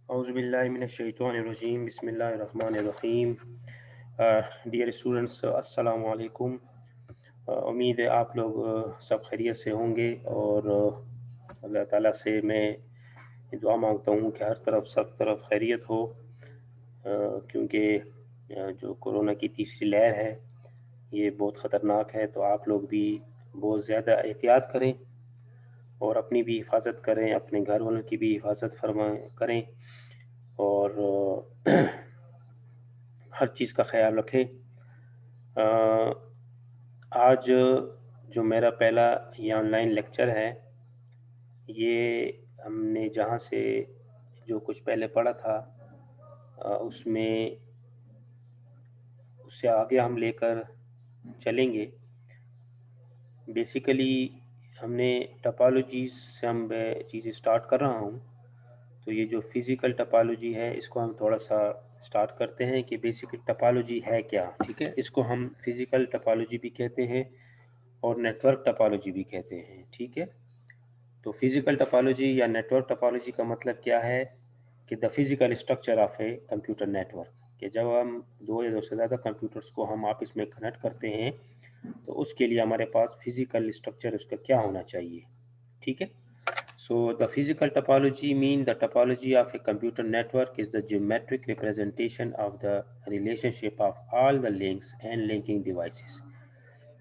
औज़ुबिल्लाहिमिनश्शैतानिर्रजीम बिस्मिल्लाहिर्रहमानिर्रहीम। Dear students, अस्सलामु अलैकुम। उम्मीद है आप लोग सब खैरियत से होंगे और अल्लाह ताला से मैं दुआ मांगता हूँ कि हर तरफ सब तरफ खैरियत हो, क्योंकि जो कोरोना की तीसरी लहर है ये बहुत ख़तरनाक है। तो आप लोग भी बहुत ज़्यादा एहतियात करें और अपनी भी हिफाजत करें, अपने घर वालों की भी हिफाजत करें और हर चीज़ का ख्याल रखें। आज जो मेरा पहला ये ऑनलाइन लेक्चर है, ये हमने जहाँ से जो कुछ पहले पढ़ा था उसमें उससे आगे हम लेकर चलेंगे। बेसिकली हमने टोपोलॉजीज़ से हम चीज़ें स्टार्ट कर रहा हूँ। तो ये जो फिज़िकल टोपोलॉजी है इसको हम थोड़ा सा स्टार्ट करते हैं कि बेसिक टोपोलॉजी है क्या, ठीक है। इसको हम फिज़िकल टोपोलॉजी भी कहते हैं और नेटवर्क टोपोलॉजी भी कहते हैं, ठीक है। तो फिज़िकल टोपोलॉजी या नेटवर्क टोपोलॉजी का मतलब क्या है कि the physical structure of a computer network, कि जब हम दो या दो से ज़्यादा कंप्यूटर्स को हम आपस में कनेक्ट करते हैं तो उसके लिए हमारे पास फिज़िकल स्ट्रक्चर उसका क्या होना चाहिए, ठीक है। So the physical topology mean the topology of a computer network is the geometric representation of the relationship of all the links and linking devices,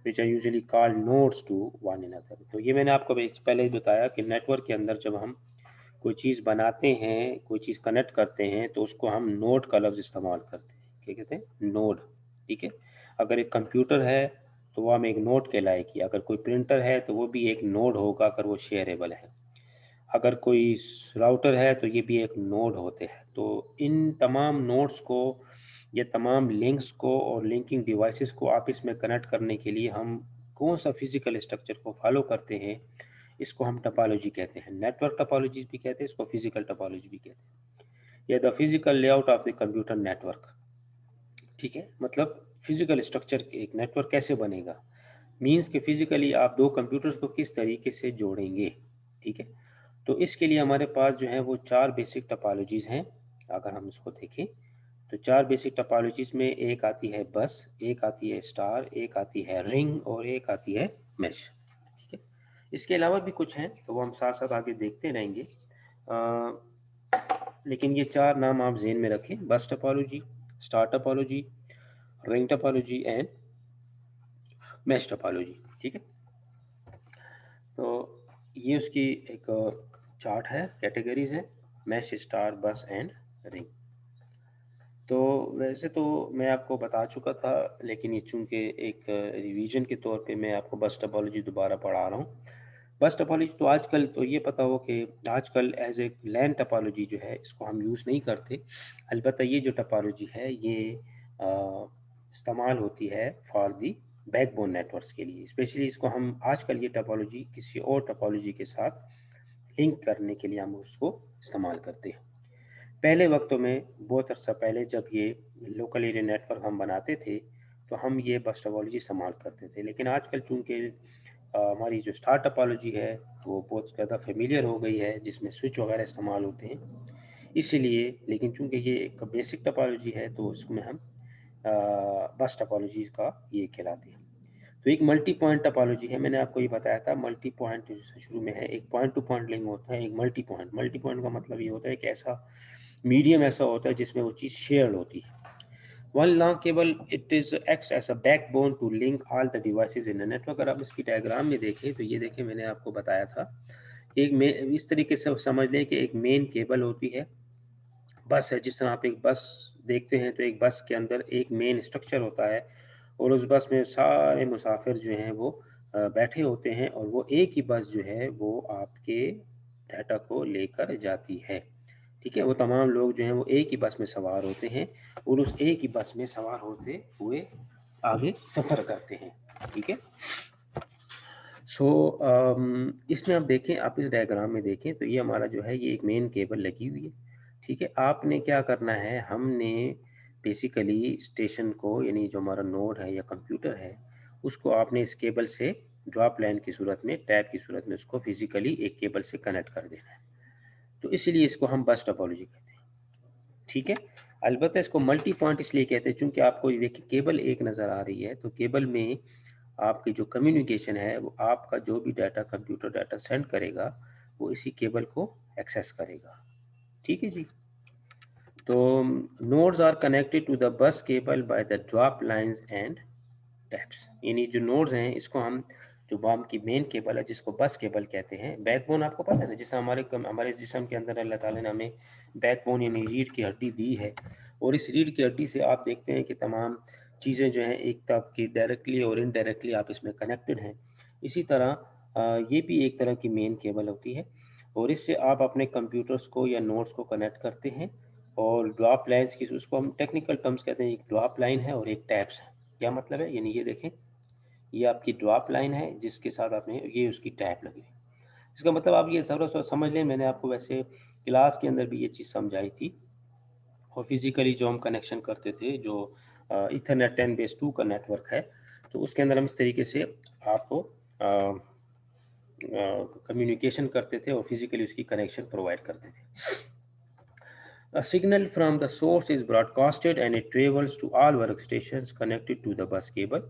which are usually called nodes to one another। तो ये मैंने आपको पहले ही बताया कि network के अंदर जब हम कोई चीज़ बनाते हैं, कोई चीज़ कनेक्ट करते हैं तो उसको हम नोड का लफ्ज़ इस्तेमाल करते हैं। क्या कहते हैं? नोड, ठीक है। अगर एक कंप्यूटर है तो वो हम एक नोड कहलाएगी। अगर कोई प्रिंटर है तो वो भी एक नोड होगा अगर वो शेयरेबल है। अगर कोई राउटर है तो ये भी एक नोड होते हैं। तो इन तमाम नोड्स को, ये तमाम लिंक्स को और लिंकिंग डिवाइसेस को आपस में कनेक्ट करने के लिए हम कौन सा फिजिकल स्ट्रक्चर को फॉलो करते हैं, इसको हम टोपोलॉजी कहते हैं। नेटवर्क टोपोलॉजी भी कहते हैं इसको, फिजिकल टोपोलॉजी भी कहते हैं। या the physical layout of the computer network, ठीक है। मतलब फिजिकल स्ट्रक्चर एक नेटवर्क कैसे बनेगा, मीन्स कि फिजिकली आप दो कंप्यूटर्स को किस तरीके से जोड़ेंगे, ठीक है। तो इसके लिए हमारे पास जो है वो चार बेसिक टोपोलॉजीज़ हैं। अगर हम इसको देखें तो चार बेसिक टोपोलॉजीज़ में एक आती है बस, एक आती है स्टार, एक आती है रिंग और एक आती है मैश, ठीक है। इसके अलावा भी कुछ हैं तो वो हम साथ साथ आगे देखते रहेंगे। लेकिन ये चार नाम आप जेहन में रखें: बस topology, star topology, ring topology and mesh topology, ठीक है। तो ये उसकी एक चार्ट है, कैटेगरीज है: मैश, स्टार, बस एंड रिंग। तो वैसे तो मैं आपको बता चुका था, लेकिन ये चूंकि एक रिवीजन के तौर पे मैं आपको बस टोपोलॉजी दोबारा पढ़ा रहा हूँ। बस टोपोलॉजी तो आजकल तो ये पता हो कि आजकल एज ए लैन टोपोलॉजी जो है इसको हम यूज़ नहीं करते। अलबत्ता ये जो टोपोलॉजी है ये इस्तेमाल होती है फॉर दी बैकबोन नेटवर्क्स के लिए। स्पेशली इसको हम आजकल ये टोपोलॉजी किसी और टोपोलॉजी के साथ लिंक करने के लिए हम उसको इस्तेमाल करते हैं। पहले वक्तों में, बहुत अर्सा पहले, जब ये लोकल एरिया नेटवर्क हम बनाते थे तो हम ये बस टोपोलॉजी इस्तेमाल करते थे। लेकिन आजकल चूँकि हमारी जो स्टार टोपोलॉजी है वो बहुत ज़्यादा फेमिलियर हो गई है, जिसमें स्विच वगैरह इस्तेमाल होते हैं, इसीलिए। लेकिन चूँकि ये एक बेसिक टोपोलॉजी है तो इसमें हम बस टोपोलॉजी का ये कहलाते हैं। तो एक मल्टी पॉइंट टोपोलॉजी है, मैंने आपको ये बताया था। मल्टी पॉइंट शुरू में है, एक पॉइंट टू पॉइंट लिंक होता है, एक मल्टी पॉइंट। मल्टी पॉइंट का मतलब ये होता है कि ऐसा मीडियम ऐसा होता है जिसमें वो चीज़ शेयर्ड होती है। One long cable it is acts as a backbone to link all the devices in the network. अगर आप इसकी डायग्राम में देखें तो ये देखें, मैंने आपको बताया था एक में इस तरीके से समझ लें कि एक मेन केबल होती है, बस है। जिस तरह आप एक बस देखते हैं तो एक बस के अंदर एक मेन स्ट्रक्चर होता है और उस बस में सारे मुसाफिर जो हैं वो बैठे होते हैं और वो एक ही बस जो है वो आपके डाटा को लेकर जाती है, ठीक है। वो तमाम लोग जो हैं वो एक ही बस में सवार होते हैं और उस एक ही बस में सवार होते हुए आगे सफ़र करते हैं, ठीक है। सो इसमें आप देखें, आप इस डायग्राम में देखें तो ये हमारा जो है ये एक मेन केबल लगी हुई है, ठीक है। आपने क्या करना है, हमने बेसिकली स्टेशन को, यानी जो हमारा नोड है या कंप्यूटर है, उसको आपने इस केबल से ड्रॉप लाइन की सूरत में, टैब की सूरत में उसको फिजिकली एक केबल से कनेक्ट कर देना है। तो इसलिए इसको हम बस टोपोलॉजी कहते हैं। ठीक है। अलबत्ता इसको मल्टी पॉइंट इसलिए कहते हैं चूंकि आपको ये देखिए केबल एक नज़र आ रही है, तो केबल में आपकी जो कम्युनिकेशन है वो आपका जो भी डाटा कंप्यूटर डाटा सेंड करेगा वो इसी केबल को एक्सेस करेगा। ठीक है जी। तो nodes are connected to the bus cable by the drop lines and taps, यानी जो नोड्स हैं इसको हम जो बॉम की मेन केबल है जिसको बस केबल कहते हैं, बैकबोन आपको पता है ना, जैसे हमारे जिस्म के अंदर अल्लाह ताला ने हमें बैकबोन यानी रीढ़ की हड्डी दी है, और इस रीढ़ की हड्डी से आप देखते हैं कि तमाम चीज़ें जो हैं एक तो आपकी डायरेक्टली और इनडायरेक्टली आप इसमें कनेक्टेड हैं। इसी तरह ये भी एक तरह की मेन केबल होती है, और इससे आप अपने कंप्यूटर्स को या नोट्स को कनेक्ट करते हैं। और ड्रॉप लाइन्स की उसको हम टेक्निकल टर्म्स कहते हैं, एक ड्रॉप लाइन है और एक टैप्स है। क्या मतलब है, यानी ये देखें ये आपकी ड्रॉप लाइन है जिसके साथ आपने ये उसकी टैप लगी हुई। इसका मतलब आप ये समझ लें, मैंने आपको वैसे क्लास के अंदर भी ये चीज़ समझाई थी, और फिजिकली जो हम कनेक्शन करते थे जो इथरनेट 10/2 का नेटवर्क है, तो उसके अंदर हम इस तरीके से आपको कम्युनिकेशन करते थे और फिजिकली उसकी कनेक्शन प्रोवाइड करते थे। A signal from the source is broadcasted and it travels to all workstations connected to the bus cable.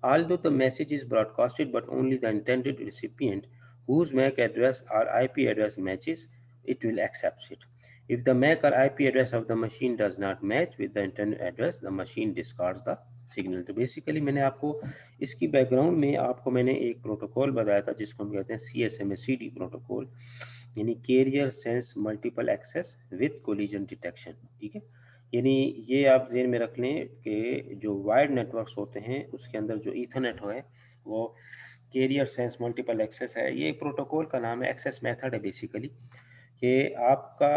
Although the message is broadcasted, but only the intended recipient whose MAC address or IP address matches, it will accept it. If the MAC or IP address of the machine does not match with the intended address, the machine discards the signal. तो basically मैंने आपको इसकी background में आपको मैंने एक protocol बताया था जिसको हम कहते हैं CSMA-CD प्रोटोकॉल, यानी carrier sense multiple access with collision detection. ठीक है, यानी ये आप ज़हन में रख लें कि जो वायर्ड नेटवर्क्स होते हैं उसके अंदर जो ईथरनेट है वो कैरियर सेंस मल्टीपल एक्सेस है। ये एक प्रोटोकॉल का नाम है, एक्सेस मेथड है बेसिकली, कि आपका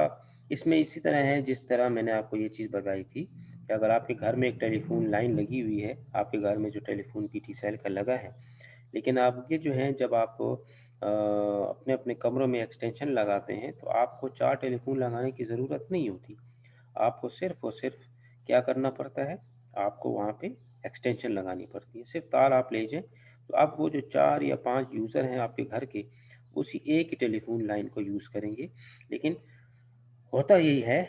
इसमें इसी तरह है जिस तरह मैंने आपको ये चीज़ बताई थी कि अगर आपके घर में एक टेलीफोन लाइन लगी हुई है, आपके घर में जो टेलीफोन PT सेल का लगा है, लेकिन आप ये जो है जब आप अपने अपने कमरों में एक्सटेंशन लगाते हैं तो आपको 4 टेलीफोन लगाने की ज़रूरत नहीं होती। आपको सिर्फ़ और सिर्फ क्या करना पड़ता है, आपको वहाँ पे एक्सटेंशन लगानी पड़ती है। सिर्फ तार आप ले जाएँ, तो आप वो जो 4 या 5 यूज़र हैं आपके घर के, उसी एक ही टेलीफोन लाइन को यूज़ करेंगे। लेकिन होता यही है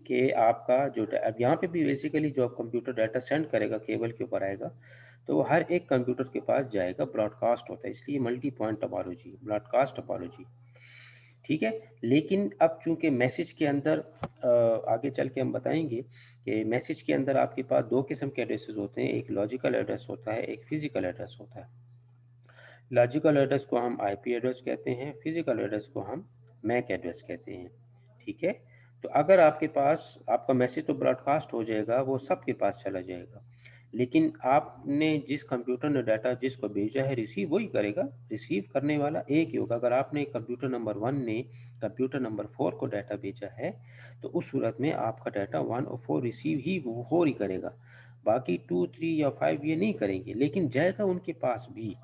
कि आपका जो अब यहाँ पे भी बेसिकली जो आप कंप्यूटर डाटा सेंड करेगा केबल के ऊपर आएगा, तो वो हर एक कंप्यूटर के पास जाएगा, ब्रॉडकास्ट होता है, इसलिए multi point topology, broadcast topology. ठीक है, लेकिन अब चूंकि मैसेज के अंदर आगे चल के हम बताएंगे कि मैसेज के अंदर आपके पास 2 किस्म के एड्रेसेस होते हैं, एक लॉजिकल एड्रेस होता है, एक फिजिकल एड्रेस होता है। लॉजिकल एड्रेस को हम IP एड्रेस कहते हैं, फिजिकल एड्रेस को हम मैक एड्रेस कहते हैं। ठीक है, तो अगर आपके पास आपका मैसेज तो ब्रॉडकास्ट हो जाएगा, वो सबके पास चला जाएगा, लेकिन आपने जिस कंप्यूटर ने डाटा जिसको भेजा है रिसीव वही करेगा, रिसीव करने वाला एक ही होगा। अगर आपने कंप्यूटर नंबर 1 ने कंप्यूटर नंबर 4 को डाटा भेजा है तो उस सूरत में आपका डाटा 1 और 4 रिसीव ही हो ही करेगा, बाकी 2, 3 या 5 ये नहीं करेंगे, लेकिन जाएगा उनके पास भी।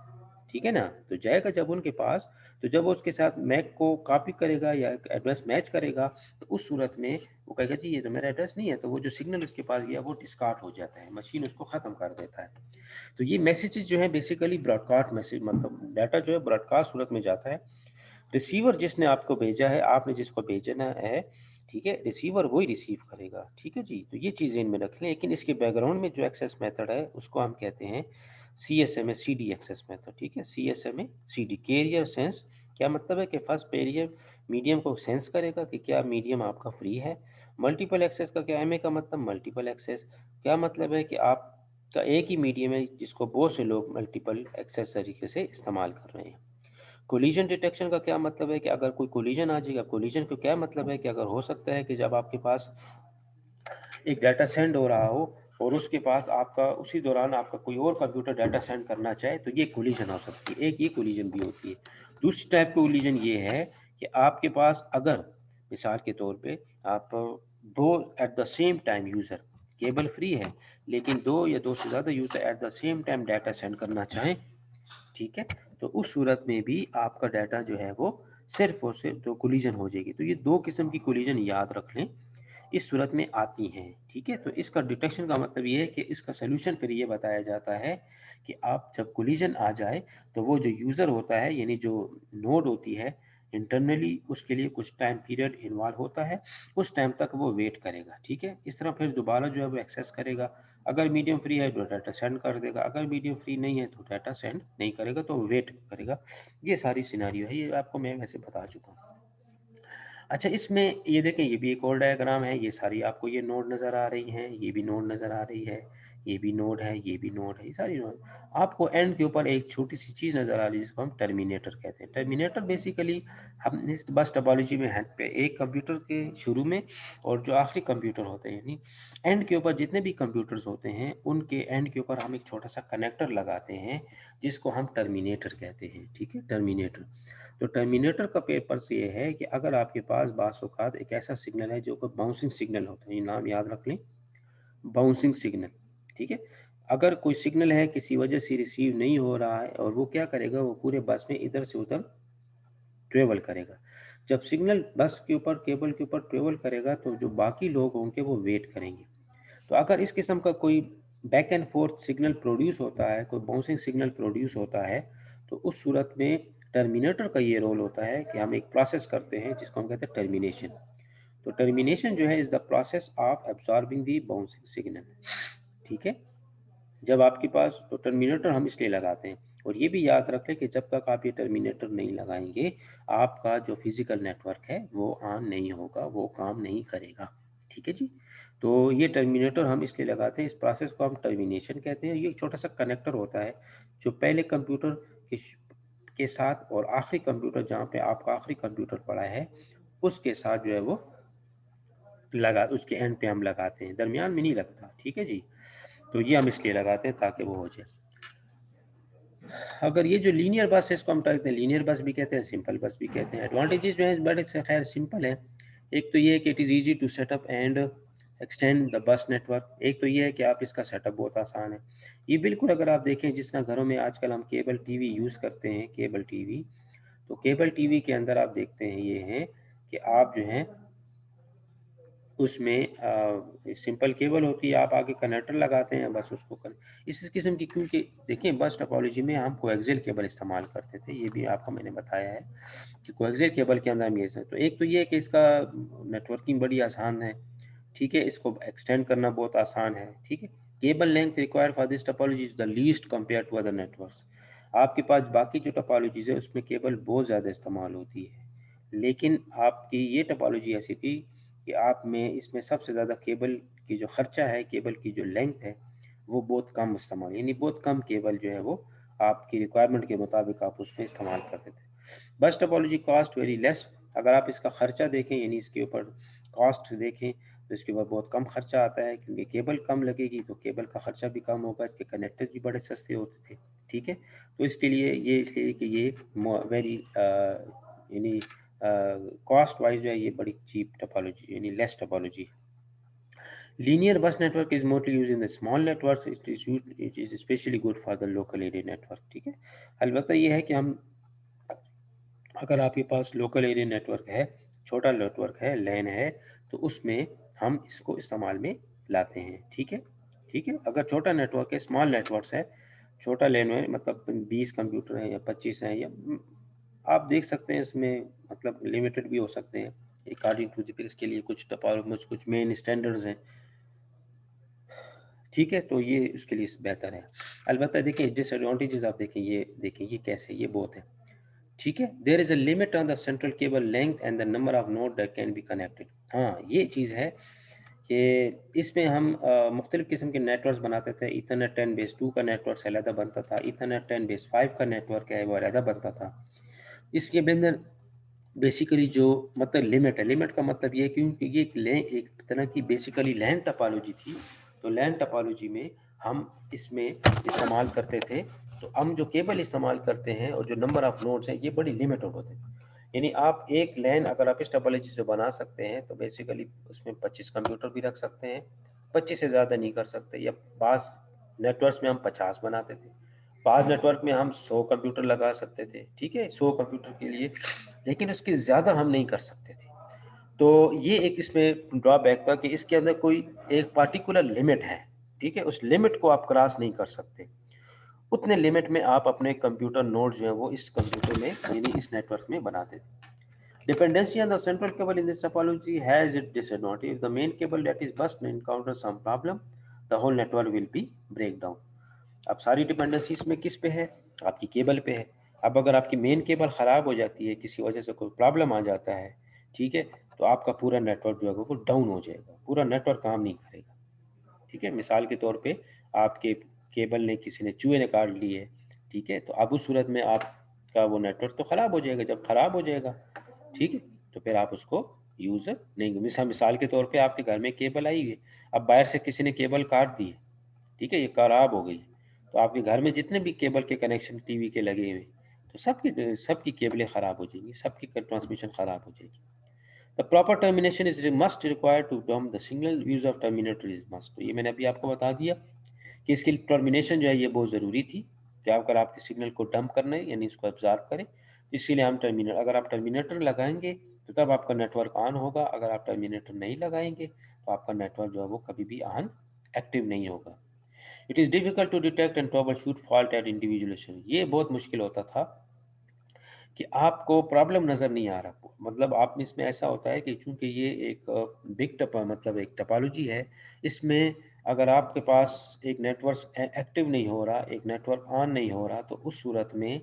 ठीक है ना, तो जाएगा जब उनके पास, तो जब वो उसके साथ मैक को कॉपी करेगा या एड्रेस मैच करेगा, तो उस सूरत में वो कहेगा जी ये तो मेरा एड्रेस नहीं है, तो वो जो सिग्नल उसके पास गया वो डिस्कार्ड हो जाता है, मशीन उसको ख़त्म कर देता है। तो ये मैसेजेस जो है बेसिकली ब्रॉडकास्ट मैसेज, मतलब डाटा जो है ब्रॉडकास्ट सूरत में जाता है। रिसीवर जिसने आपको भेजा है, आपने जिसको भेजना है, ठीक है, रिसीवर वही रिसीव करेगा। ठीक है जी, तो ये चीज़ इनमें रख लें। लेकिन इसके बैकग्राउंड में जो एक्सेस मेथड है उसको हम कहते हैं CSMA-CD एक्सेस मेथड। ठीक है, CSMA-CD कैरियर सेंस, क्या मतलब है कि फर्स्ट पेरियर मीडियम को सेंस करेगा कि क्या मीडियम आपका फ्री है। मल्टीपल एक्सेस का क्या, MA का मतलब मल्टीपल एक्सेस, क्या मतलब है कि आपका एक ही मीडियम है जिसको बहुत से लोग मल्टीपल एक्सेस तरीके से इस्तेमाल कर रहे हैं। कोलिजन डिटेक्शन का क्या मतलब है कि अगर कोई कोलिजन आ जाएगा, कोलिजन का क्या मतलब है कि अगर हो सकता है कि जब आपके पास एक डाटा सेंड हो रहा हो और उसके पास आपका उसी दौरान आपका कोई और कंप्यूटर डाटा सेंड करना चाहे, तो ये कोलिजन हो सकती है। एक ये कोलिजन भी होती है। दूसरी टाइप की कोलिजन ये है कि आपके पास अगर मिसाल के तौर पे आप दो eight the same time user, cable free है लेकिन 2 या 2 से ज़्यादा user eight the same time data send करना चाहें, ठीक है, तो उस सूरत में भी आपका डाटा जो है वो सिर्फ और सिर्फ तो कोलिजन हो जाएगी। तो ये 2 किस्म की कोलिजन याद रख लें, इस सूरत में आती हैं। ठीक है, तो इसका डिटेक्शन का मतलब ये है कि इसका सोल्यूशन फिर ये बताया जाता है कि आप जब कोलिजन आ जाए तो वो जो यूज़र होता है यानी जो नोड होती है इंटरनली उसके लिए कुछ टाइम पीरियड इन्वॉल्व होता है, उस टाइम तक वो वेट करेगा, ठीक है। इस तरह फिर दोबारा जो है वो एक्सेस करेगा। अगर मीडियम फ्री है तो डाटा सेंड कर देगा, अगर मीडियम फ्री नहीं है तो डाटा सेंड नहीं करेगा, तो वेट करेगा। ये सारी सिनेरियो है, ये आपको मैं वैसे बता चुका हूँ। अच्छा, इसमें ये देखें, ये भी एक और डायग्राम है, ये सारी आपको ये नोड नज़र आ रही हैं, ये भी नोड नज़र आ रही है, ये भी नोड है, ये भी नोड है, ये सारी नोड। आपको एंड के ऊपर एक छोटी सी चीज़ नज़र आ रही है जिसको हम टर्मिनेटर कहते हैं। टर्मिनेटर बेसिकली हम इस बस टोपोलॉजी में है पे एक कंप्यूटर के शुरू में और जो आखिरी कंप्यूटर होते हैं, यानी एंड के ऊपर जितने भी कंप्यूटर्स होते हैं उनके एंड के ऊपर हम एक छोटा सा कनेक्टर लगाते हैं जिसको हम टर्मिनेटर कहते हैं, ठीक है, टर्मिनेटर। तो टर्मिनेटर का पर्पस ये है कि अगर आपके पास बाज़ औक़ात एक ऐसा सिग्नल है जो कोई बाउंसिंग सिग्नल होता है, ये नाम याद रख लें, बाउंसिंग सिग्नल, ठीक है। अगर कोई सिग्नल है किसी वजह से रिसीव नहीं हो रहा है और वो क्या करेगा, वो पूरे बस में इधर से उधर ट्रेवल करेगा। जब सिग्नल बस के ऊपर, केबल के ऊपर ट्रेवल करेगा तो जो बाकी लोग होंगे वो वेट करेंगे। तो अगर इस किस्म का कोई back and fourth signal produce होता है, कोई बाउंसिंग सिग्नल प्रोड्यूस होता है, तो उस सूरत में टर्मिनेटर का ये रोल होता है कि हम एक प्रोसेस करते हैं जिसको हम कहते हैं टर्मिनेशन। तो टर्मिनेशन जो है is the process of absorbing the bouncing signal, ठीक है। जब आपके पास, तो टर्मिनेटर हम इसलिए लगाते हैं। और ये भी याद रखें कि जब तक आप ये टर्मिनेटर नहीं लगाएंगे, आपका जो फिजिकल नेटवर्क है वो ऑन नहीं होगा, वो काम नहीं करेगा, ठीक है जी। तो ये टर्मिनेटर हम इसलिए लगाते हैं, इस प्रोसेस को हम टर्मिनेशन कहते हैं। ये एक छोटा सा कनेक्टर होता है जो पहले कंप्यूटर के साथ और आखिरी कंप्यूटर जहाँ पे आपका आखिरी कंप्यूटर पड़ा है उसके साथ जो है वो लगा, उसके एंड पे हम लगाते हैं, दरमियान में नहीं लगता, ठीक है जी। तो ये हम इसलिए लगाते हैं ताकि वो हो जाए। अगर ये जो लीनियर बस है इसको हम कहते हैं, लीनियर बस भी कहते हैं, सिंपल बस भी कहते हैं। एडवांटेजेस जो है बड़े से खैर सिंपल है। एक तो ये है कि it is easy to setup and extend the bus network. एक तो ये है कि आप इसका सेटअप बहुत आसान है। ये बिल्कुल अगर आप देखें जिस तरह घरों में आजकल हम केबल टीवी यूज़ करते हैं, केबल टीवी, तो केबल टीवी के अंदर आप देखते हैं ये है कि आप जो हैं उसमें सिंपल केबल होती है, आप आगे कनेक्टर लगाते हैं बस उसको इस किस्म की, क्योंकि देखिए बस टोपोलॉजी में हम कोएक्सियल केबल इस्तेमाल करते थे, ये भी आपको मैंने बताया है कि कोएक्सियल केबल के अंदर हम ये तो एक तो ये है कि इसका नेटवर्किंग बड़ी आसान है, ठीक है, इसको एक्सटेंड करना बहुत आसान है, ठीक है। Cable length required for this topology is the least compare to other networks. आपके पास बाकी जो टोपोलॉजीज है उसमें केबल बहुत ज़्यादा इस्तेमाल होती है, लेकिन आपकी ये टोपोलॉजी ऐसी थी कि आप में इसमें सबसे ज़्यादा केबल की जो खर्चा है, केबल की जो लेंथ है वो बहुत कम इस्तेमाल, यानी बहुत कम केबल जो है वो आपकी रिक्वायरमेंट के मुताबिक आप उसमें इस्तेमाल करते थे। बस टोपोलॉजी कॉस्ट वेरी लेस। अगर आप इसका खर्चा देखें, यानी इसके ऊपर कॉस्ट देखें, तो इसके ऊपर बहुत कम खर्चा आता है, क्योंकि केबल कम लगेगी तो केबल का खर्चा भी कम होगा, इसके कनेक्टर्स भी बड़े सस्ते होते थे, ठीक है। तो इसके लिए ये, इसलिए कि ये वेरी यानी कॉस्ट वाइज जो है ये बड़ी चीप टोपोलॉजी, यानी लेस टोपोलॉजी। लीनियर बस network is mostly use in the small network, it is specially good for the local area network, ठीक है। अलबत्ता ये है कि हम, अगर आपके पास लोकल एरिया नेटवर्क है, छोटा नेटवर्क है, लैन है, तो उसमें हम इसको इस्तेमाल में लाते हैं, ठीक है, ठीक है। अगर छोटा नेटवर्क है, स्मॉल नेटवर्क है, छोटा लैन है, मतलब 20 कंप्यूटर हैं या 25 हैं, या आप देख सकते हैं इसमें मतलब लिमिटेड भी हो सकते हैं अकॉर्डिंग टू द, इसके लिए कुछ टोपोलॉजी, कुछ मेन स्टैंडर्ड्स हैं, ठीक है। तो ये उसके लिए बेहतर है। अलबत्ता देखिए डिसएडवांटेजेस आप देखें, ये देखें ये कैसे, ये बहुत है, ठीक है। There is a limit on the central cable length and the number of node that can be connected. हाँ, ये चीज़ है कि इसमें हम मुख्तलिफ़ किस्म के नेटवर्क्स बनाते थे। ईथरनेट 10/2 का नेटवर्क अलहदा बनता था, ईथरनेट 10/5 का नेटवर्क है वो अलहदा बनता था। इसके अंदर बेसिकली जो मतलब लिमिट है, लिमिट का मतलब ये है क्योंकि ये एक तरह की बेसिकली लैन टोपोलॉजी थी। तो लैन टोपोलॉजी में हम इसमें इस्तेमाल करते थे, तो हम जो केबल इस्तेमाल करते हैं और जो नंबर ऑफ नोड्स हैं ये बड़ी लिमिटेड होते हैं। यानी आप एक लैन अगर आप इस टोपोलॉजी से बना सकते हैं तो बेसिकली उसमें 25 कंप्यूटर भी रख सकते हैं, 25 से ज़्यादा नहीं कर सकते। या बाज़ नेटवर्क्स में हम 50 बनाते थे, बाज़ नेटवर्क में हम 100 कंप्यूटर लगा सकते थे, ठीक है, 100 कंप्यूटर के लिए, लेकिन उसके ज़्यादा हम नहीं कर सकते थे। तो ये एक इसमें ड्रॉबैक था कि इसके अंदर कोई एक पार्टिकुलर लिमिट है, ठीक है, उस लिमिट को आप क्रॉस नहीं कर सकते। उतने लिमिट में आप अपने कंप्यूटर नोड जो है वो इस कंप्यूटर में, यानी इस नेटवर्क में बनाते थे। Dependency on the central cable in this topology has its disadvantage. If the main cable that is burst encounters some problem, the whole network will be break down. अब सारी डिपेंडेंसी इसमें किस पे है? आपकी केबल पे है। अब अगर आपकी मेन केबल ख़राब हो जाती है, किसी वजह से कोई प्रॉब्लम आ जाता है, ठीक है, तो आपका पूरा नेटवर्क जो है वो डाउन हो जाएगा, पूरा नेटवर्क काम नहीं करेगा। ठीक है, मिसाल के तौर पे आपके केबल ने किसी ने चूहे ने काट ली है, ठीक है, तो अब उस सूरत में आपका वो नेटवर्क तो ख़राब हो जाएगा। जब ख़राब हो जाएगा, ठीक है, तो फिर आप उसको यूज़ नहीं। मिसाल के तौर पे आपके घर में केबल आई है, अब बाहर से किसी ने केबल काट दी है, ठीक है, ये खराब हो गई, तो आपके घर में जितने भी केबल के कनेक्शन टीवी के लगे हुए, तो सबकी केबलें ख़राब हो जाएंगी, सबकी ट्रांसमिशन ख़राब हो जाएगी। The proper termination is must required to dump the signal, use of terminator is must. तो ये मैंने अभी आपको बता दिया कि इसकी टर्मिनेशन जो है ये बहुत ज़रूरी थी कि अगर आपके सिग्नल को डंप करना है यानी इसको ऑब्जॉर्व करें, तो इसीलिए हम टर्मिनेटर, अगर आप टर्मिनेटर लगाएंगे तो तब आपका नेटवर्क ऑन होगा, अगर आप टर्मिनेटर नहीं लगाएंगे तो आपका नेटवर्क जो है वो कभी भी ऑन एक्टिव नहीं होगा। It is difficult to detect and troubleshoot fault at individualisation. ये बहुत मुश्किल होता था कि आपको प्रॉब्लम नज़र नहीं आ रहा, मतलब आप में इसमें ऐसा होता है कि चूंकि ये एक बिग टपा मतलब एक टपालॉजी है, इसमें अगर आपके पास एक नेटवर्क एक्टिव नहीं हो रहा, एक नेटवर्क ऑन नहीं हो रहा, तो उस सूरत में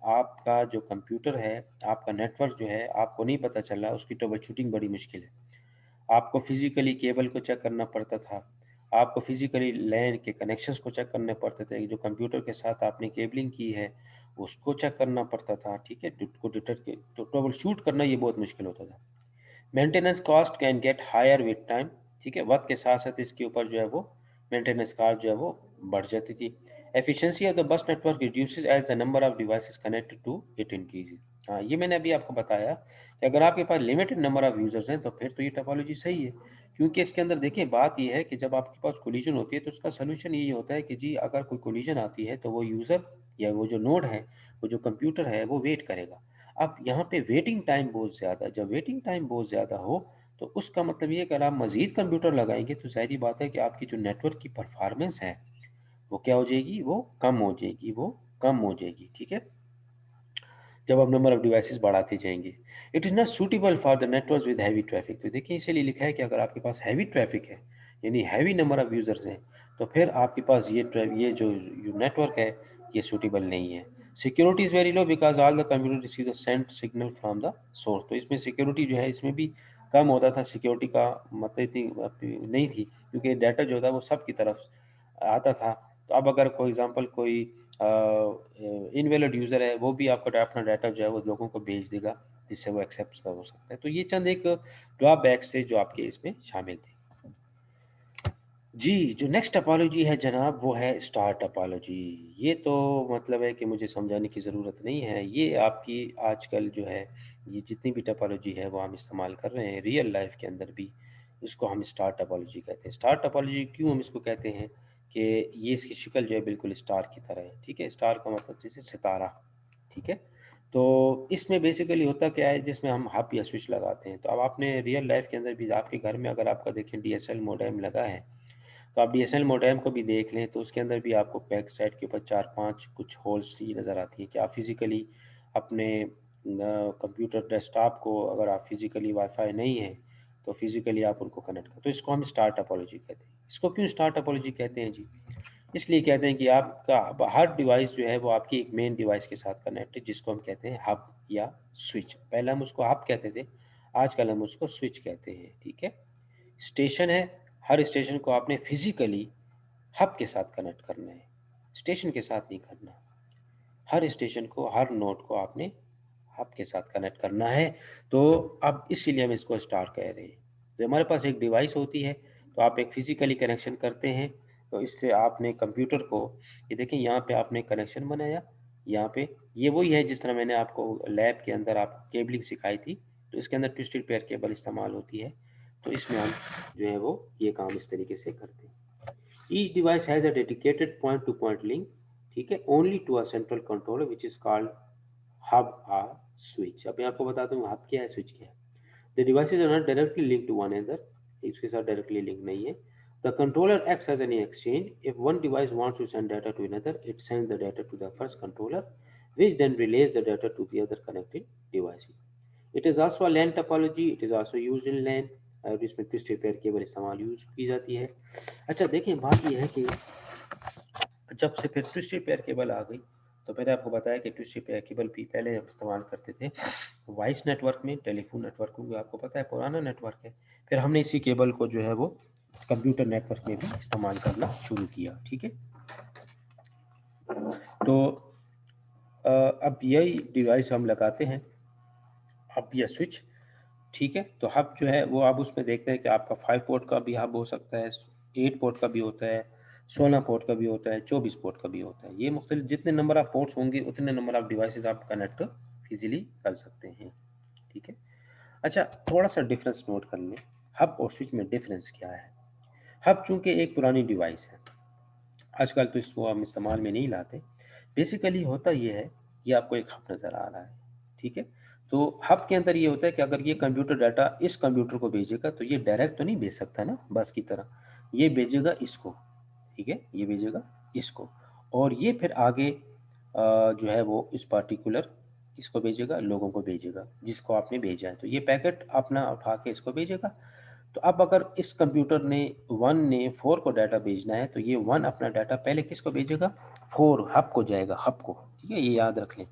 आपका जो कंप्यूटर है, आपका नेटवर्क जो है आपको नहीं पता चल रहा, उसकी ट्रबल शूटिंग बड़ी मुश्किल है। आपको फिजिकली केबल को चेक करना पड़ता था, आपको फिजिकली लैन के कनेक्शंस को चेक करने पड़ते थे, जो कंप्यूटर के साथ आपने केबलिंग की है उसको चेक करना पड़ता था, ठीक है, को डिटेक्ट के तो ट्रबल शूट करना ये बहुत मुश्किल होता था। Maintenance cost can get higher with time, ठीक है, वक्त के साथ साथ इसके ऊपर जो है वो मेंटेनेंस कॉस्ट जो है वो बढ़ जाती थी। Efficiency of the bus network reduces as the number of devices connected to it increases. हाँ, ये मैंने अभी आपको बताया कि अगर आपके पास लिमिटेड नंबर ऑफ यूजर्स हैं तो फिर तो ये टोपोलॉजी सही है, क्योंकि इसके अंदर देखिए बात ये है कि जब आपके पास कोलिजन होती है तो उसका सोल्यूशन यही होता है कि जी अगर कोई कोलिजन आती है तो वो यूज़र या वो जो नोड है, वो जो कंप्यूटर है वो वेट करेगा। अब यहाँ पे वेटिंग टाइम बहुत ज़्यादा, जब वेटिंग टाइम बहुत ज़्यादा हो तो उसका मतलब ये कि अगर आप मज़ीद कंप्यूटर लगाएंगे तो ज़ाहिर बात है कि आपकी जो नेटवर्क की परफॉर्मेंस है वो क्या हो जाएगी, वो कम हो जाएगी, वो कम हो जाएगी, ठीक है, जब आप नंबर ऑफ डिवाइसेस बढ़ाते जाएंगे। It is not suitable for the network with heavy traffic. तो देखिए इसीलिए लिखा है कि अगर आपके पास हैवी ट्रैफिक है यानी हैवी नंबर ऑफ यूज़र्स हैं तो फिर आपके पास ये जो नेटवर्क है ये सूटेबल नहीं है। Security is very low because all the computer receive the sent signal from the source. तो इसमें सिक्योरिटी जो है इसमें भी कम होता था, सिक्योरिटी का मतलब इतनी नहीं थी क्योंकि डाटा जो था वो सब की तरफ आता था। तो अब अगर कोई एग्जांपल कोई इनवैलिड यूज़र है वो भी आपका अपना डाटा जो है वो लोगों को भेज देगा जिससे वो एक्सेप्ट कर हो सकता है। तो ये चंद एक ड्रॉबैक्स है जो आपके इसमें शामिल थे। जी, जो नेक्स्ट टोपोलॉजी है जनाब वो है स्टार टोपोलॉजी। ये तो मतलब है कि मुझे समझाने की ज़रूरत नहीं है, ये आपकी आजकल जो है ये जितनी भी टोपोलॉजी है वो हम इस्तेमाल कर रहे हैं रियल लाइफ के अंदर भी, इसको हम स्टार टोपोलॉजी कहते हैं। स्टार टोपोलॉजी क्यों हम इसको कहते हैं कि ये इसकी शक्ल जो है बिल्कुल स्टार की तरह है, ठीक है, स्टार का मतलब जैसे सितारा, ठीक है। तो इसमें बेसिकली होता क्या है, जिसमें हम हब या स्विच लगाते हैं। तो अब आपने रियल लाइफ के अंदर भी आपके घर में अगर आपका देखें डीएसएल मॉडेम लगा है, तो आप डीएसएल मॉडेम को भी देख लें तो उसके अंदर भी आपको बैक साइड के ऊपर 4-5 कुछ होल्स ही नज़र आती है कि आप फिज़िकली अपने कंप्यूटर डेस्कटॉप को अगर आप फिज़िकली वाईफाई नहीं है तो फिज़िकली आप उनको कनेक्ट करें, तो इसको हम स्टार टोपोलॉजी कहते हैं। इसको क्यों स्टार टोपोलॉजी कहते हैं जी? इसलिए कहते हैं कि आपका हर डिवाइस जो है वो आपकी एक मेन डिवाइस के साथ कनेक्ट है जिसको हम कहते हैं हब या स्विच। पहले हम उसको हब कहते थे, आजकल हम उसको स्विच कहते हैं, ठीक है। स्टेशन है, हर स्टेशन को आपने फिजिकली हब के साथ कनेक्ट करना है, स्टेशन के साथ नहीं करना। हर स्टेशन को, हर नोड को आपने हब के साथ कनेक्ट करना है। तो अब इसीलिए हम इसको स्टार कह रहे हैं। तो हमारे पास एक डिवाइस होती है तो आप एक फिजिकली कनेक्शन करते हैं, तो इससे आपने कंप्यूटर को, ये देखें यहाँ पे आपने कनेक्शन बनाया, यहाँ पे ये वही है जिस तरह मैंने आपको लैब के अंदर आप केबलिंग सिखाई थी, तो इसके अंदर ट्विस्टेड पेयर केबल इस्तेमाल होती है। तो इसमें हम जो है वो ये काम इस तरीके से करते हैं। Each device has a dedicated point to point link, ठीक है, only to a central controller which is called hub or switch. अब मैं आपको बताता हूँ हब क्या है, स्विच क्या है। The devices are not directly link to one another, इसके साथ डायरेक्टली लिंक नहीं है। The controller acts as an exchange, if one device wants to send data to another it sends the data to the first controller which then relays the data to the other connected devices. It is also LAN topology, it is also used in LAN, और इसमें twisted pair cable इस्तेमाल use की जाती है। अच्छा देखिए, बात यह है कि जब से फिर ट्विस्टेड पेयर केबल आ गई, तो मैंने आपको बताया कि ट्विस्टेड पेयर केबल भी पहले हम इस्तेमाल करते थे वॉइस नेटवर्क में, टेलीफोन नेटवर्क में, आपको पता है पुराना नेटवर्क है। फिर हमने इसी केबल को जो है वो कंप्यूटर नेटवर्क में भी इस्तेमाल करना शुरू किया। ठीक है, तो अब यही डिवाइस हम लगाते हैं, अब यह स्विच। ठीक है, तो हब जो है वो आप उसमें देखते हैं कि आपका 5 पोर्ट का भी हब हो सकता है, 8 पोर्ट का भी होता है, 16 पोर्ट का भी होता है, 24 पोर्ट का भी होता है। ये मुख्तलिफ जितने नंबर ऑफ पोर्ट्स होंगे उतने नंबर ऑफ डिवाइसेस आप कनेक्ट इजीली कर सकते हैं। ठीक है, अच्छा थोड़ा सा डिफरेंस नोट कर लें, हब और स्विच में डिफरेंस क्या है। हब चूंकि एक पुरानी डिवाइस है, आजकल तो इसको हम इस्तेमाल में नहीं लाते। बेसिकली होता ये है, ये आपको एक हब नज़र आ रहा है। ठीक है, तो हब के अंदर ये होता है कि अगर ये कंप्यूटर डाटा इस कंप्यूटर को भेजेगा तो ये डायरेक्ट तो नहीं भेज सकता ना बस की तरह, ये भेजेगा इसको। ठीक है, ये भेजेगा इसको, और ये फिर आगे जो है वो इस पार्टिकुलर इसको भेजेगा, लोगों को भेजेगा जिसको आपने भेजा है। तो ये पैकेट अपना उठा के इसको भेजेगा। तो अब अगर इस कंप्यूटर ने 1 ने 4 को डाटा भेजना है, तो ये 1 अपना डाटा पहले किसको भेजेगा, 4 हब को जाएगा, हब को। ठीक है, ये याद रख लें।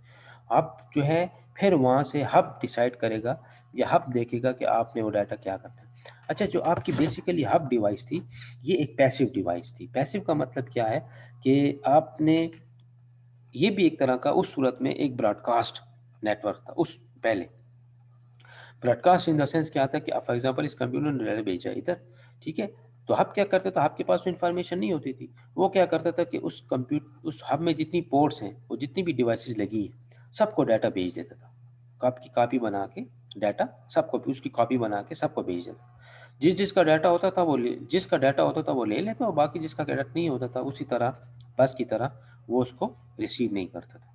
हब जो है फिर वहाँ से हब डिसाइड करेगा या हब देखेगा कि आपने वो डाटा क्या करना है। अच्छा, जो आपकी बेसिकली हब डिवाइस थी, ये एक पैसिव डिवाइस थी। पैसिव का मतलब क्या है कि आपने, ये भी एक तरह का उस सूरत में एक ब्रॉडकास्ट नेटवर्क था उस पहले। ब्रॉडकास्ट इन द सेंस क्या था कि फॉर एग्जांपल इस कंप्यूटर ने डाटा भेजा इधर। ठीक है, तो हब क्या करता था, आपके पास तो इन्फॉर्मेशन नहीं होती थी। वो क्या करता था कि उस हब में जितनी पोर्ट्स हैं वो जितनी भी डिवाइसेस लगी हैं सबको डाटा भेज देता था। कॉपी बना के डाटा सबको, उसकी कॉपी बना के सबको भेज देता। जिसका डाटा होता था वो जिसका डाटा होता था वो ले लेता, और बाकी जिसका डाटा नहीं होता था उसी तरह बस की तरह वो उसको रिसीव नहीं करता था।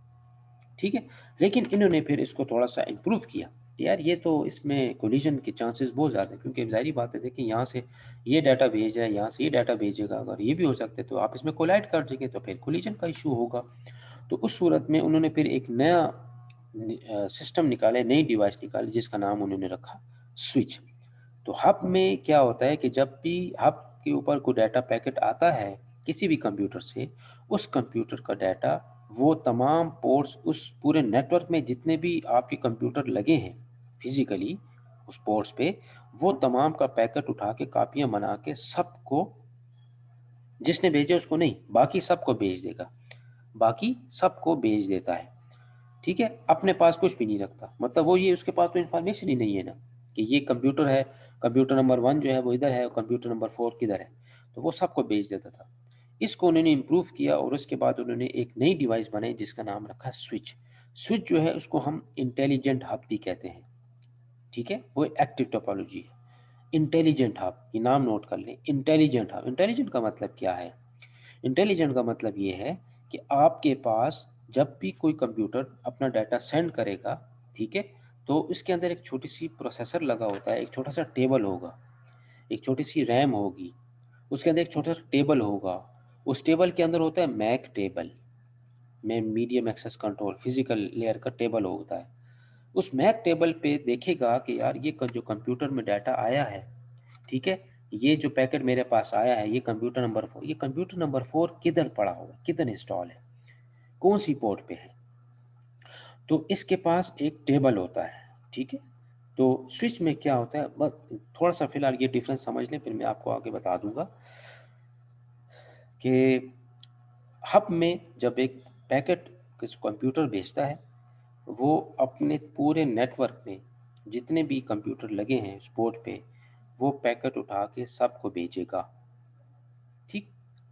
ठीक है, लेकिन इन्होंने फिर इसको थोड़ा सा इम्प्रूव किया। यार ये तो इसमें कोलिजन के चांसेस बहुत ज़्यादा है, क्योंकि ज़ाहिर बात है, देखिए यहाँ से ये डाटा भेजा है, यहाँ से ये डाटा भेजेगा, अगर ये भी हो सकते तो आप इसमें कोलाइड कर देंगे तो फिर कोलिजन का इशू होगा। तो उस सूरत में उन्होंने फिर एक नया सिस्टम निकाले, नई डिवाइस निकाली, जिसका नाम उन्होंने रखा स्विच। तो हब में क्या होता है कि जब भी हब के ऊपर कोई डाटा पैकेट आता है किसी भी कंप्यूटर से, उस कंप्यूटर का डाटा वो तमाम पोर्ट्स उस पूरे नेटवर्क में जितने भी आपके कंप्यूटर लगे हैं फिजिकली उस पोर्ट्स पे, वो तमाम का पैकेट उठा के कापियां बना के सबको, जिसने भेजे उसको नहीं, बाकी सबको भेज देगा, बाकी सबको भेज देता है। ठीक है, अपने पास कुछ भी नहीं रखता। मतलब वो ये उसके पास तो इन्फॉर्मेशन ही नहीं है ना कि ये कंप्यूटर है, कंप्यूटर नंबर 1 जो है वो इधर है और कंप्यूटर नंबर 4 किधर है। तो वो सबको भेज देता था। इसको उन्होंने इम्प्रूव किया और उसके बाद उन्होंने एक नई डिवाइस बनाई जिसका नाम रखा स्विच। स्विच जो है उसको हम इंटेलिजेंट हब भी कहते हैं। ठीक है, वो एक्टिव टोपोलॉजी है। इंटेलिजेंट हब, ये नाम नोट कर लें, इंटेलिजेंट हब। इंटेलिजेंट का मतलब क्या है, इंटेलिजेंट का मतलब ये है कि आपके पास जब भी कोई कंप्यूटर अपना डाटा सेंड करेगा, ठीक है, तो इसके अंदर एक छोटी सी प्रोसेसर लगा होता है, एक छोटा सा टेबल होगा, एक छोटी सी रैम होगी, उसके अंदर एक छोटा सा टेबल होगा। उस टेबल के अंदर होता है मैक टेबल में medium access control physical layer का टेबल होता है। उस मैक टेबल पे देखेगा कि यार ये जो कंप्यूटर में डाटा आया है, ठीक है, ये जो पैकेट मेरे पास आया है, ये कंप्यूटर नंबर 4, ये कंप्यूटर नंबर 4 किधर पड़ा हुआ है, किधर इंस्टॉल है, कौन सी पोर्ट पे है। तो इसके पास एक टेबल होता है। ठीक है, तो स्विच में क्या होता है, बस थोड़ा सा फिलहाल ये डिफरेंस समझ लें, फिर मैं आपको आगे बता दूंगा कि हब में जब एक पैकेट किस कंप्यूटर भेजता है, वो अपने पूरे नेटवर्क में जितने भी कंप्यूटर लगे हैं उस पोर्ट पे, वो पैकेट उठा के सबको भेजेगा। ठीक,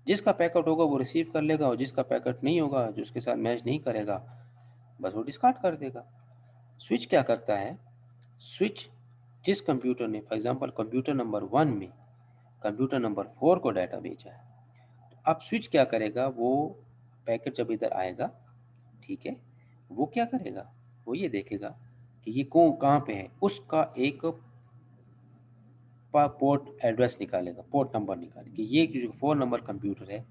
जिसका पैकेट होगा वो रिसीव कर लेगा, और जिसका पैकेट नहीं होगा, जो उसके साथ मैच नहीं करेगा, बस वो डिस्कार्ड कर देगा। स्विच क्या करता है, स्विच जिस कंप्यूटर ने फॉर एग्जांपल कंप्यूटर नंबर 1 में कंप्यूटर नंबर 4 को डाटा भेजा है, तो अब स्विच क्या करेगा, वो पैकेट जब इधर आएगा, ठीक है, वो क्या करेगा, वो ये देखेगा कि ये कौन कहाँ पे है, उसका एक पोर्ट एड्रेस निकालेगा, पोर्ट नंबर निकालेगा कि ये जो 4 नंबर कंप्यूटर है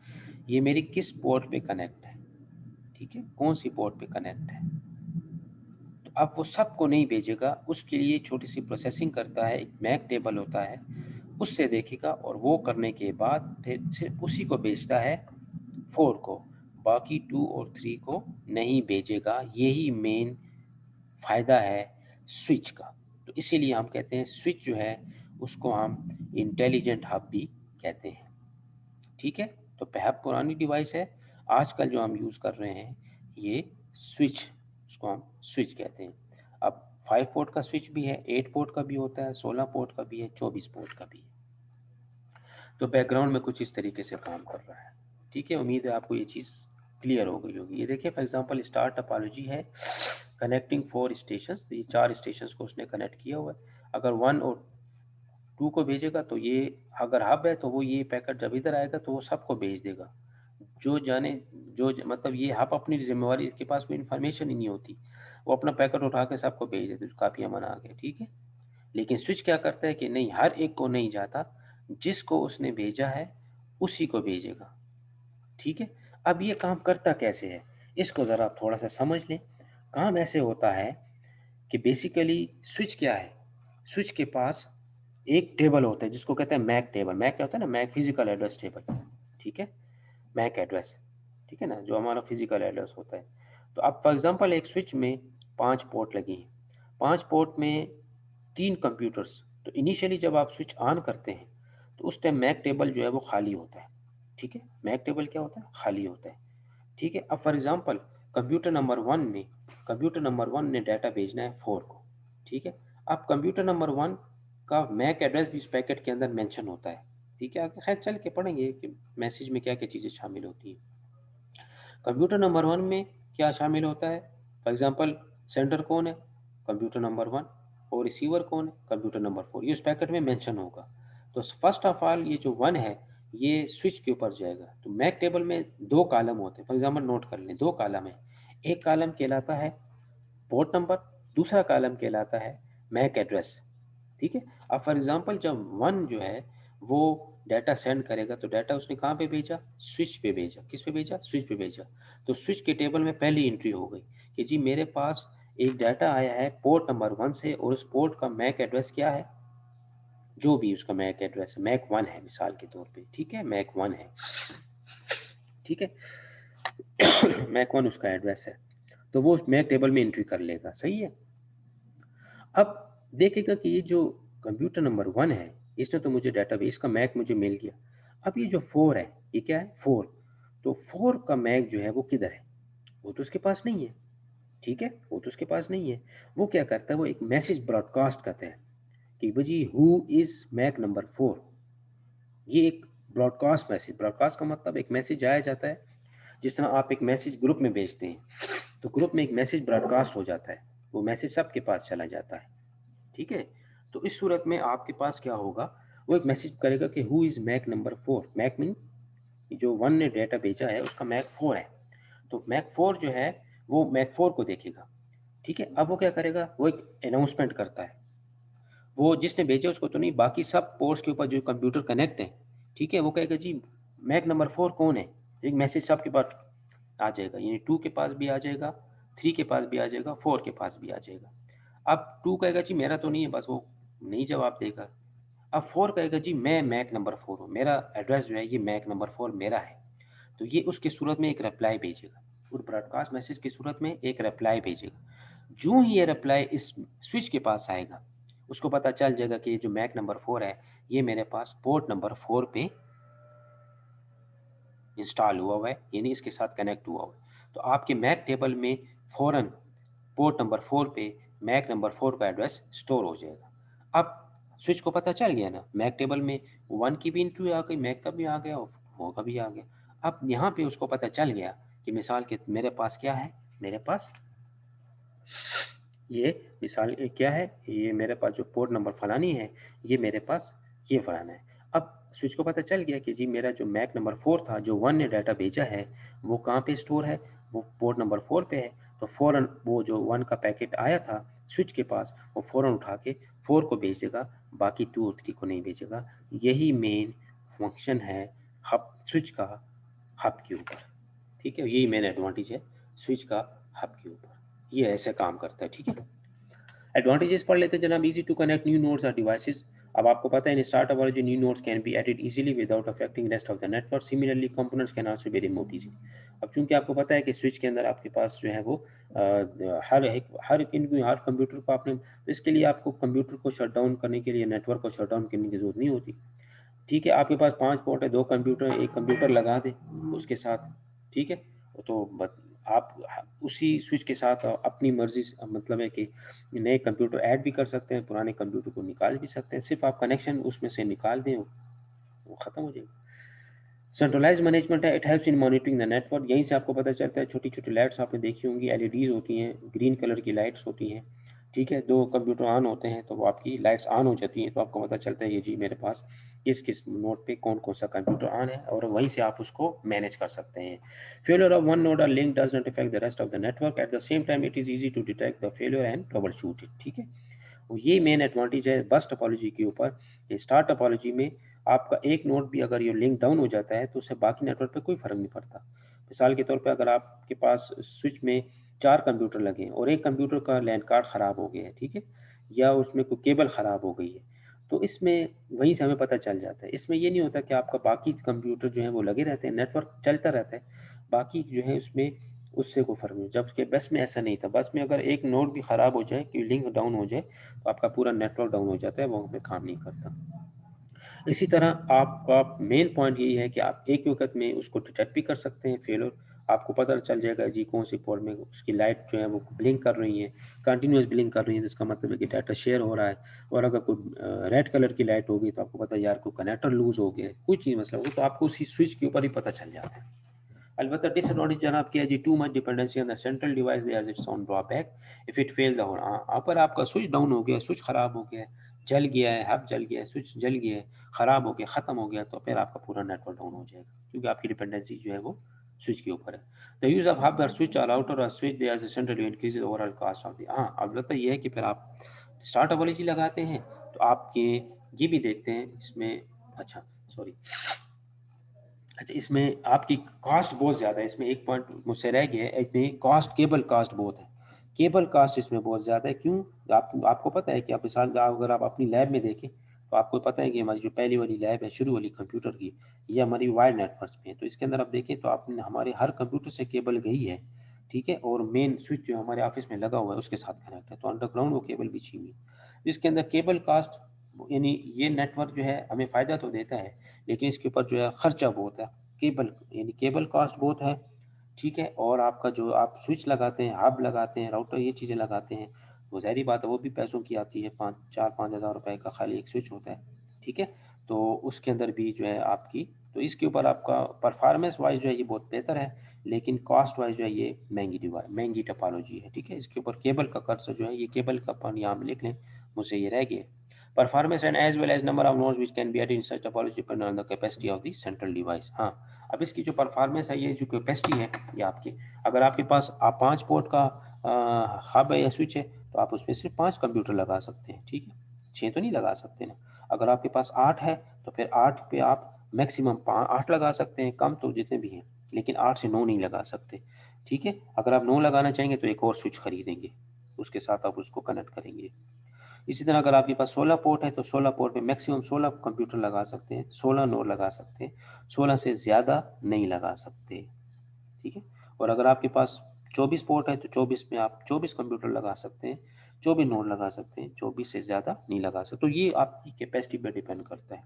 ये मेरी किस पोर्ट पे कनेक्ट है। ठीक है, कौन सी पोर्ट पे कनेक्ट है। तो अब वो सबको नहीं भेजेगा, उसके लिए छोटी सी प्रोसेसिंग करता है, एक मैक टेबल होता है, उससे देखेगा और वो करने के बाद फिर सिर्फ उसी को भेजता है 4 को, बाकी 2 और 3 को नहीं भेजेगा। यही मेन फ़ायदा है स्विच का। तो इसीलिए हम कहते हैं स्विच जो है उसको हम इंटेलिजेंट हब भी कहते हैं। ठीक है, तो हब पुरानी डिवाइस है, आजकल जो हम यूज़ कर रहे हैं ये स्विच, उसको हम स्विच कहते हैं। अब 5 पोर्ट का स्विच भी है, 8 पोर्ट का भी होता है, 16 पोर्ट का भी है, 24 पोर्ट का भी है। तो बैकग्राउंड में कुछ इस तरीके से काम कर रहा है। ठीक है, उम्मीद है आपको ये चीज़ क्लियर हो गई होगी। ये देखिए फॉर एग्जांपल स्टार टोपोलॉजी है, कनेक्टिंग 4 स्टेशंस, तो ये 4 स्टेशंस को उसने कनेक्ट किया हुआ है। अगर 1 और 2 को भेजेगा तो ये, अगर हब है तो वो ये पैकेट जब इधर आएगा तो वो सबको भेज देगा। जो जाने मतलब ये हब अपनी जिम्मेवारी, इसके पास कोई इन्फॉर्मेशन ही नहीं होती, वो अपना पैकेट उठा के सबको भेज देते, काफ़ी अमन आ गया। ठीक है, लेकिन स्विच क्या करता है कि नहीं, हर एक को नहीं जाता, जिसको उसने भेजा है उसी को भेजेगा। ठीक है, अब ये काम करता कैसे है, इसको ज़रा आप थोड़ा सा समझ लें। काम ऐसे होता है कि बेसिकली स्विच क्या है, स्विच के पास एक टेबल होता है जिसको कहते हैं मैक टेबल। मैक क्या होता है ना, मैक फिजिकल एड्रेस टेबल। ठीक है, मैक एड्रेस, ठीक है ना, जो हमारा फिजिकल एड्रेस होता है। तो अब फॉर एग्जांपल एक स्विच में 5 पोर्ट लगी हैं, 5 पोर्ट में 3 कंप्यूटर्स। तो इनिशियली जब आप स्विच ऑन करते हैं तो उस टाइम मैक टेबल जो है वो खाली होता है। ठीक है, मैक टेबल क्या होता है, खाली होता है। ठीक है, अब फॉर एग्जांपल कंप्यूटर नंबर 1 ने डाटा भेजना है 4 को। ठीक है, अब कंप्यूटर नंबर 1 का मैक एड्रेस भी इस पैकेट के अंदर मेंशन होता है। ठीक है, आगे खैर चल के पढ़ेंगे कि मैसेज में क्या क्या चीज़ें शामिल होती हैं। कंप्यूटर नंबर 1 में क्या शामिल होता है, फॉर एग्जांपल सेंडर कौन है, कंप्यूटर नंबर 1, और रिसीवर कौन है, कंप्यूटर नंबर 4, ये उस पैकेट में मेंशन होगा। तो फर्स्ट ऑफ ऑल ये जो 1 है ये स्विच के ऊपर जाएगा। तो मैक टेबल में 2 कॉलम होते हैं, फॉर एग्जांपल नोट कर लें, 2 कॉलम है। एक कॉलम कहलाता है पोर्ट नंबर, दूसरा कॉलम कहलाता है मैक एड्रेस। ठीक है, अब फॉर एग्जांपल जब 1 जो है वो डाटा सेंड करेगा तो डाटा उसने कहाँ पे भेजा, स्विच पे भेजा। किस पे भेजा, स्विच पे भेजा। तो स्विच के टेबल में पहली एंट्री हो गई कि जी मेरे पास एक डाटा आया है पोर्ट नंबर 1 से, और उस पोर्ट का मैक एड्रेस क्या है, जो भी उसका मैक एड्रेस है, मैक 1 है मिसाल के तौर पे। ठीक है, मैक 1 है। ठीक है, मैक 1 उसका एड्रेस है, तो वो उस मैक टेबल में एंट्री कर लेगा। सही है, अब देखेगा कि ये जो कंप्यूटर नंबर 1 है इसने तो मुझे डाटाबेस का मैक मुझे मिल गया। अब ये जो 4 है ये क्या है, 4, तो 4 का मैक जो है वो किधर है, वो तो उसके पास नहीं है। ठीक है, वो तो उसके पास नहीं है। वो क्या करता है, वो एक मैसेज ब्रॉडकास्ट करता है कि भाई हु इज़ मैक नंबर 4। ये एक ब्रॉडकास्ट मैसेज, ब्रॉडकास्ट का मतलब एक मैसेज आया जाता है, जिस तरह आप एक मैसेज ग्रुप में भेजते हैं तो ग्रुप में एक मैसेज ब्रॉडकास्ट हो जाता है, वो मैसेज सबके पास चला जाता है। ठीक है, तो इस सूरत में आपके पास क्या होगा, वो एक मैसेज करेगा कि who is MAC number 4। MAC mean जो 1 ने डाटा भेजा है उसका मैक 4 है, तो मैक 4 जो है वो मैक 4 को देखेगा। ठीक है, अब वो क्या करेगा, वो एक अनाउंसमेंट करता है, वो जिसने भेजा उसको तो नहीं, बाकी सब पोर्ट्स के ऊपर जो कंप्यूटर कनेक्ट है। ठीक है, वो कहेगा जी मैक नंबर 4 कौन है, एक मैसेज सबके पास आ जाएगा, यानी 2 के पास भी आ जाएगा, 3 के पास भी आ जाएगा, 4 के पास भी आ जाएगा। अब 2 कहेगा जी मेरा तो नहीं है, बस वो नहीं जवाब देगा। अब 4 कहेगा जी मैं मैक नंबर 4 हूँ, मेरा एड्रेस जो है ये मैक नंबर 4 मेरा है। तो ये उसके सूरत में एक रिप्लाई भेजेगा, और ब्रॉडकास्ट मैसेज की सूरत में एक रिप्लाई भेजेगा। जो ही ये रिप्लाई इस स्विच के पास आएगा उसको पता चल जाएगा कि ये जो मैक नंबर 4 है ये मेरे पास पोर्ट नंबर 4 पे इंस्टॉल हुआ हुआ है, यानी इसके साथ कनेक्ट हुआ हुआ है। तो आपके मैक टेबल में फ़ौरन पोर्ट नंबर 4 पे मैक नंबर 4 का एड्रेस स्टोर हो जाएगा। अब स्विच को पता चल गया ना, मैक टेबल में 1 की भी एंट्री आ गई, मैक का भी आ गया और 4 का भी आ गया। अब यहाँ पे उसको पता चल गया कि मिसाल के मेरे पास क्या है, मेरे पास ये मिसाल क्या है, ये मेरे पास जो पोर्ट नंबर फलानी है, ये मेरे पास ये फलाना है। अब स्विच को पता चल गया कि जी मेरा जो मैक नंबर 4 था, जो 1 ने डाटा भेजा है, वो कहाँ पे स्टोर है, वो पोर्ट नंबर 4 पे है। तो फ़ौरन वो जो 1 का पैकेट आया था स्विच के पास, वो फ़ौरन उठा के 4 को भेजेगा, बाकी 2 और 3 को नहीं भेजेगा। यही मेन फंक्शन है हब, स्विच का हब के ऊपर। ठीक है, यही मेन एडवांटेज है स्विच का हब के ऊपर। ये ऐसे काम करता है, ठीक है। एडवांटेजेस पढ़ लेते हैं जनाब। Easy to connect new nodes और डिवाइसेस। अब आपको पता है in start topology new nodes can be added easily without affecting rest of the network. Similarly components can also be removed easily. अब चूंकि आपको पता है कि स्विच के अंदर आपके पास जो है वो हर कंप्यूटर को आपने, इसके लिए आपको कंप्यूटर को शट डाउन करने के लिए, नेटवर्क को शट डाउन करने की जरूरत नहीं होती, ठीक है। आपके पास 5 पोर्ट है, 2 कंप्यूटर, एक कंप्यूटर लगा दें उसके साथ, ठीक है। तो आप उसी स्विच के साथ अपनी मर्जी से, मतलब है कि नए कंप्यूटर ऐड भी कर सकते हैं, पुराने कंप्यूटर को निकाल भी सकते हैं। सिर्फ आप कनेक्शन उसमें से निकाल दें, वो ख़त्म हो जाएगा। सेंट्रलाइज मैनेजमेंट है, it helps in monitoring the network. यहीं से आपको पता चलता है, छोटी छोटी लाइट्स आपने देखी होंगी, एलईडीज होती हैं, ग्रीन कलर की लाइट्स होती हैं, ठीक है। 2 कंप्यूटर ऑन होते हैं तो वो आपकी लाइट्स ऑन हो जाती हैं, तो आपको पता चलता है ये जी मेरे पास किस किस नोड पे कौन कौन सा कंप्यूटर ऑन है, और वहीं से आप उसको मैनेज कर सकते हैं। फेलियर ऑफ वन नोड और link does not affect the rest of the network. At the same time it is easy to detect the failure and troubleshoot it, ठीक है। ये मेन एडवांटेज है बस topology के ऊपर। Star topology में आपका एक नोड भी अगर ये लिंक डाउन हो जाता है तो उससे बाकी नेटवर्क पे कोई फर्क नहीं पड़ता। मिसाल के तौर पे अगर आपके पास स्विच में 4 कंप्यूटर लगे हैं और एक कंप्यूटर का लैंड कार्ड ख़राब हो गया है, ठीक है, या उसमें कोई केबल ख़राब हो गई है, तो इसमें वहीं से हमें पता चल जाता है। इसमें ये नहीं होता कि आपका बाकी कंप्यूटर जो है वो लगे रहते हैं, नेटवर्क चलता रहता है, बाकी जो है उसमें उससे कोई फ़र्क नहीं। जबकि बस में ऐसा नहीं था। बस में अगर एक नोड भी ख़राब हो जाए, कि लिंक डाउन हो जाए, तो आपका पूरा नेटवर्क डाउन हो जाता है, वो हमें काम नहीं करता। इसी तरह आपका मेन पॉइंट यही है कि आप एक वक्त में उसको डिटेक्ट भी कर सकते हैं फेलियर। आपको पता चल जाएगा जी कौन सी पोर्ट में उसकी लाइट जो है वो ब्लिंक कर रही है, कंटिन्यूस ब्लिंक कर रही है, जिसका मतलब है कि डाटा शेयर हो रहा है। और अगर कोई रेड कलर की लाइट होगी तो आपको पता है यार कोई कनेक्टर लूज हो गया है, कोई चीज़ मसला होगा, तो आपको उसी स्विच के ऊपर ही पता चल जाता है। अलबत्ता डिसएडवांटेज जनाब क्या है जी, too much dependency on the central device has its own drawback. If it fail the upper आपका स्विच डाउन हो गया, स्विच खराब हो गया, जल गया है, हब जल गया है, स्विच जल गया है, खराब हो गया, खत्म हो गया, तो फिर आपका पूरा नेटवर्क डाउन हो जाएगा, क्योंकि आपकी डिपेंडेंसी जो है वो स्विच के ऊपर है। द यूज ऑफ हब और स्विच और राउटर और switch they as a central increase overall cost of the. हाँ, अलबत्ता ये है कि फिर आप स्टार्ट टोपोलॉजी लगाते हैं तो आपके ये भी देखते हैं इसमें, अच्छा सॉरी, अच्छा इसमें आपकी कॉस्ट बहुत ज़्यादा है। इसमें एक पॉइंट मुझसे रह गया है, इसमें कॉस्ट, केबल कॉस्ट बहुत है। केबल कॉस्ट इसमें बहुत ज़्यादा है। क्यों? आपको पता है कि आप मिसाल अगर आप अपनी लैब में देखें तो आपको पता है कि हमारी जो पहली वाली लैब है शुरू वाली कंप्यूटर की, ये हमारी वायर्ड नेटवर्क पे है। तो इसके अंदर आप देखें तो आप हमारे हर कंप्यूटर से केबल गई है, ठीक है, और मेन स्विच जो हमारे ऑफिस में लगा हुआ है उसके साथ कनेक्ट है, तो अंडरग्राउंड वो केबल बिछी हुई है। इसके अंदर केबल कास्ट, यानी ये नेटवर्क जो है हमें फ़ायदा तो देता है, लेकिन इसके ऊपर जो है खर्चा बहुत है। केबल यानी केबल कास्ट बहुत है, ठीक है। और आपका जो आप स्विच लगाते हैं, हब लगाते हैं, राउटर, ये चीज़ें लगाते हैं, वो ज़ाहिर बात है वो भी पैसों की आती है। 5-4-5 हज़ार रुपए का खाली एक स्विच होता है, ठीक है। तो उसके अंदर भी जो है आपकी, तो इसके ऊपर आपका परफॉर्मेंस वाइज जो है ये बहुत बेहतर है, लेकिन कॉस्ट वाइज जो है ये महंगी टोपोलॉजी है, ठीक है। इसके ऊपर केबल का खर्च जो है, ये केबल का पॉइंट यहाँ लिख लें, मुझसे ये रह गया। Performance and as well as number of nodes which can be added in such topology depend on the capacity of the central device. हाँ, अब इसकी जो परफॉर्मेंस है, ये जो कैपेसिटी है ये आपकी, अगर आपके पास आप 5 पोर्ट का हब है या स्विच है, तो आप उसमें सिर्फ 5 कंप्यूटर लगा सकते हैं, ठीक है, 6 तो नहीं लगा सकते ना। अगर आपके पास 8 है तो फिर 8 पे आप मैक्सिमम 8 लगा सकते हैं, कम तो जितने भी हैं, लेकिन 8 से 9 नहीं लगा सकते, ठीक है। अगर आप 9 लगाना चाहेंगे तो एक और स्विच खरीदेंगे, उसके साथ आप उसको कनेक्ट करेंगे। इसी तरह अगर आपके पास 16 पोर्ट है तो 16 पोर्ट पे मैक्सिमम 16 कंप्यूटर लगा सकते हैं, 16 नोड लगा सकते हैं, 16 से ज़्यादा नहीं लगा सकते, ठीक है। और अगर आपके पास 24 पोर्ट है तो 24 में आप 24 कंप्यूटर लगा सकते हैं, 24 नोड लगा सकते हैं, 24 से ज़्यादा नहीं लगा सकते। तो ये आपकी कैपेसिटी पर डिपेंड करता है,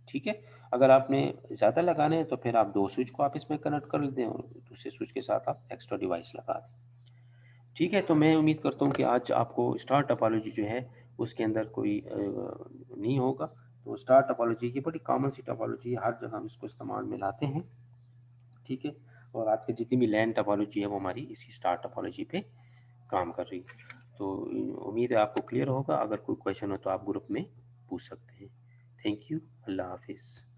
ठीक है। अगर आपने ज़्यादा लगाने हैं तो फिर आप 2 स्विच को आप इसमें कनेक्ट कर लेते हैं और दूसरे स्विच के साथ आप एक्स्ट्रा डिवाइस लगा दें, ठीक है। तो मैं उम्मीद करता हूँ कि आज आपको स्टार टोपोलॉजी जो है उसके अंदर कोई नहीं होगा। तो स्टार टोपोलॉजी ये बड़ी कॉमन सी टोपोलॉजी है, हर जगह हम इसको इस्तेमाल में लाते हैं, ठीक है। और आज की जितनी भी लैंड टोपोलॉजी है वो हमारी इसी स्टार टोपोलॉजी पे काम कर रही है। तो उम्मीद है आपको क्लियर होगा। अगर कोई क्वेश्चन हो तो आप ग्रुप में पूछ सकते हैं। Thank you. अल्लाह हाफिज़।